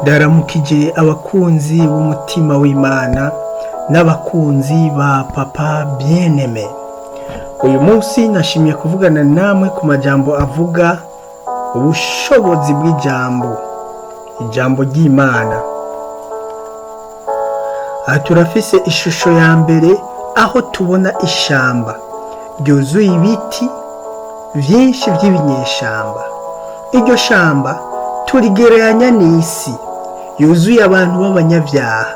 Ndaramukije abakunzi b'umutima w'Imana n'abakunzi ba Papa Bien-Aimé. Uyu munsi nashimye kuvugana namwe ku majambo avuga ubushobozi bw'ijambo, ijambo ry'Imana. Aha turafise ishusho ya mbere aho tubona ishamba ryuzuye ibiti vyinshi vy'ibinyeshamba. Iryo shamba turigereranya n'isi yuzuye abantu b'abanyabyaha.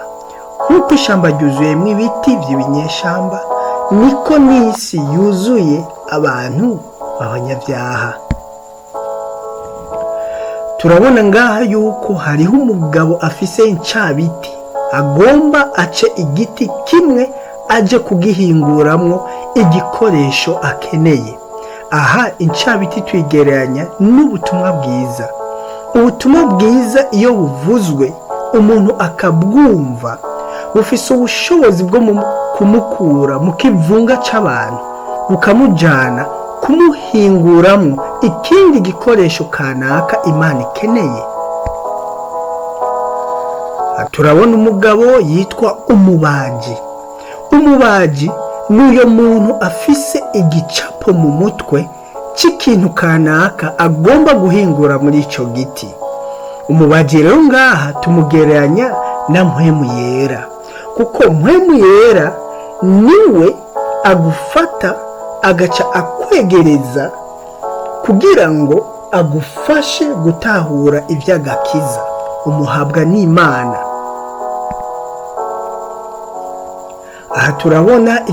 Nk'uko ishamba ryuzuyemwo ibiti vy'ibinyeshamba, niko n'isi yuzuye abantu b'abanyabyaha. Turabona ngaha yuko hariho umugabo afise incabiti agomba ace igiti kimwe aje kugihinguramwo igikoresho akeneye. Aha incabiti twigereranya n'ubutumwa bwiza. Ubutumwa bwiza iyo buvuzwe umuntu akabwumva, bufise ubushobozi bwo kumukura mu kivunga c'abantu bukamujana kumuhinguramwo ikindi gikoresho kanaka Imana ikeneye. Turabona umugabo yitwa umubaji. Umubaji n'uyo muntu afise igicapo mu mutwe c'ikintu kanaka agomba guhingura muri ico giti. Umubaji rero ngaha tumugereranya na mpwemu yera, kuko mpwemu yera niwe agufata agaca akwegereza kugira ngo agufashe gutahura ivy'agakiza umuhabwa n'Imana. Aha turabona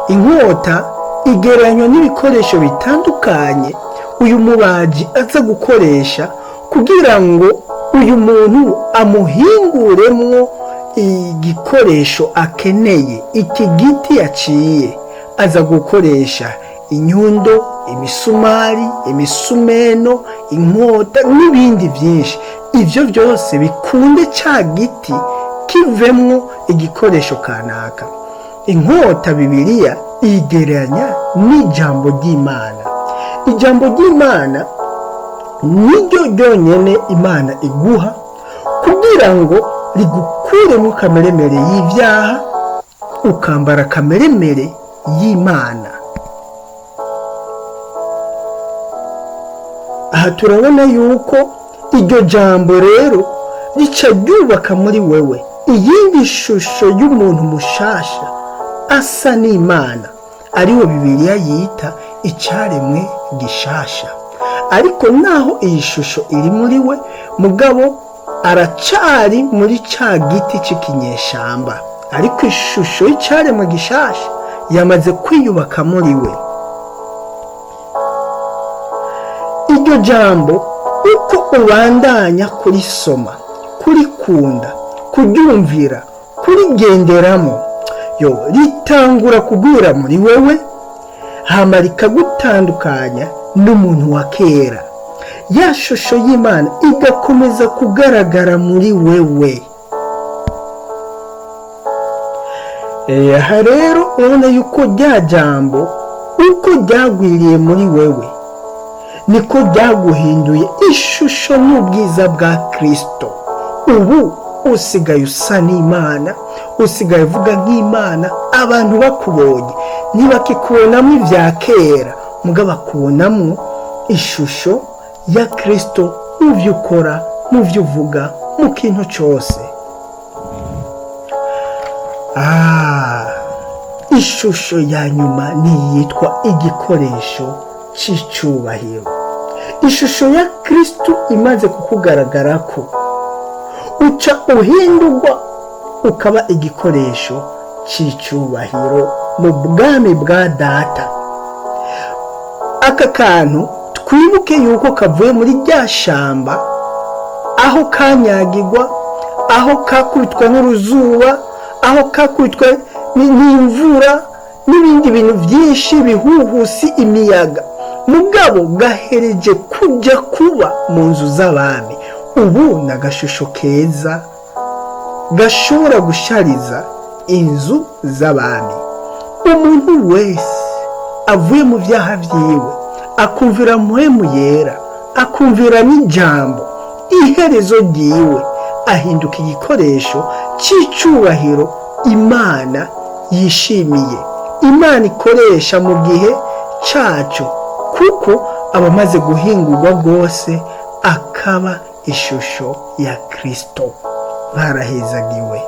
inkota igereranywa n'ibikoresho bitandukanye uyu mubaji aza gukoresha kugira ngo uyu muntu amuhinguremwo igikoresho akeneye. Iki giti yaciye aza gukoresha inyundo, imisumari, imisumeno, inkota n'ibindi vyinshi. Ivyo vyose bikunde ca giti kivemwo igikoresho kanaka. Inkota Bibiliya igereranya n'ijambo ry'Imana. Ijambo ry'Imana niryo ryonyene Imana iguha kugira ngo rigukuremo kameremere y'ivyaha ukambara kameremere y'Imana. Aha turabona yuko iryo jambo rero rica ryubaka muri wewe iyindi shusho y'umuntu mushasha asa n'Imana, ariwe Bibiliya yita icaremwe gishasha. Ariko naho iyi shusho iri muri we, mugabo aracari muri ca giti c'ikinyeshamba, ariko ishusho y'icaremwe gishasha yamaze kwiyubaka muri we. Iryo jambo uko ubandanya kurisoma, kurikunda, kuryumvira, kurigenderamo, ritangura kugwira muri wewe, hama rikagutandukanya n'umuntu wa kera. Ya shusho y'Imana igakomeza kugaragara muri wewe. Aha rero urabona yuko rya jambo uko ryagwiriye muri wewe niko ryaguhinduye ishusho n'ubwiza bwa Kristo. Ubu usigaye usa n'Imana, usigaye uvuga nk'Imana. Abantu bakubonye ntibakikubonamo ivya kera, mugabo bakubonamwo ishusho ya Kristo mu vyo ukora, mu vyo uvuga, mu kintu cose. Ishusho ya nyuma niyitwa igikoresho c'icubahiro. Ishusho ya Kristo imaze kukugaragarako, uca uhindurwa ukaba igikoresho c'icubahiro mu bwami bwa Data. Aka kantu twibuke yuko kavuye muri rya shamba, aho kanyagirwa, aho kakubitwa n'uruzuba, aho kakubitwa n'imvura n'ibindi bintu vyinshi, bihuhusi, imiyaga, mugabo gahereje kuja kuba mu nzu z'abami. Ubu n'agashusho keza gashobora gushariza inzu z'abami. Umuntu wese avuye mu vyaha vyiwe akumvira mpwemu yera, akumvira n'ijambo, iherezo ryiwe ahinduka igikoresho cy'icyubahiro Imana yishimiye, Imana ikoresha mu gihe cyacu, kuko aba amaze guhingurwa rwose akaba ishusho ya Kristo. Barahezagiwe.